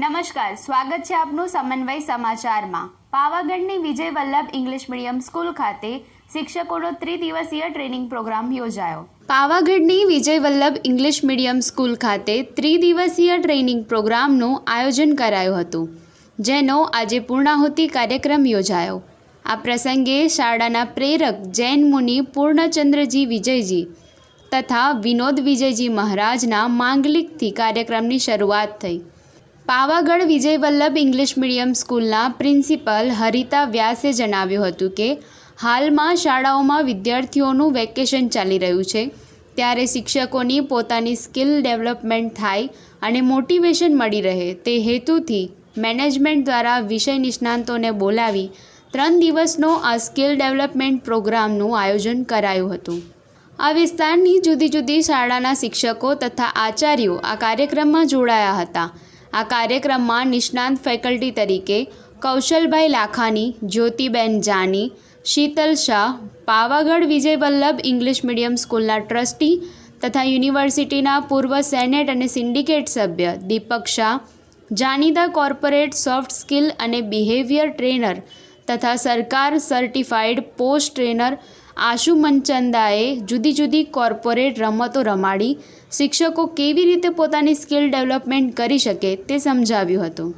નમસ્કાર, સ્વાગત છે આપનું સમન્વય સમાચારમાં। પાવાગઢની Vijay Vallabh English medium school ખાતે શિક્ષકોનો ત્રિદિવસીય ટ્રેનિંગ પ્રોગ્રામ યોજાયો। પાવાગઢની Vijay Vallabh English medium school ખાતે ત્રિદિવસીય ટ્રેનિંગ પ્રોગ્રામનું આયોજન કરાયું હતું, જેનો આજે પૂર્ણાહુતિ કાર્યક્રમ યોજાયો। આ પ્રસંગે શાળાના પ્રેરક જૈન મુનિ પૂર્ણચંદ્રજી વિજયજી તથા વિનોદ વિજયજી મહારાજના માંગલિકથી કાર્યક્રમની શરૂઆત થઈ। પાવાગઢ વિજય વલ્લભ ઇંગ્લિશ મીડિયમ સ્કૂલના પ્રિન્સિપલ હરિતા વ્યાસે જણાવ્યું હતું કે હાલમાં શાળાઓમાં વિદ્યાર્થીઓનું વેકેશન ચાલી રહ્યું છે, ત્યારે શિક્ષકોની પોતાની સ્કિલ ડેવલપમેન્ટ થાય અને મોટિવેશન મળી રહે તે હેતુથી મેનેજમેન્ટ દ્વારા વિષય નિષ્ણાંતોને બોલાવી 3 દિવસનો આ સ્કિલ ડેવલપમેન્ટ પ્રોગ્રામનું આયોજન કરાયું હતું। આ વિસ્તારની જુદી જુદી શાળાના શિક્ષકો તથા આચાર્યો આ કાર્યક્રમમાં જોડાયા હતા। આ કાર્યક્રમમાં નિષ્ણાંત ફેકલ્ટી તરીકે કૌશલભાઈ લાખાની, જ્યોતિબેન જાની, શીતલ શાહ, પાવાગઢ વિજય વલ્લભ ઇંગ્લિશ મીડિયમ સ્કૂલના ટ્રસ્ટી તથા યુનિવર્સિટીના પૂર્વ સેનેટ અને સિન્ડિકેટ સભ્ય દીપક શાહ, જાણીતા કોર્પોરેટ સોફ્ટ સ્કિલ અને બિહેવિયર ટ્રેનર તથા સરકાર સર્ટિફાઈડ પોસ્ટ ટ્રેનર આશુ મનચંદાએ જુદી જુદી કોર્પોરેટ રમતો રમાડી શિક્ષકો કેવી રીતે પોતાની સ્કિલ ડેવલપમેન્ટ કરી શકે તે સમજાવ્યું હતું।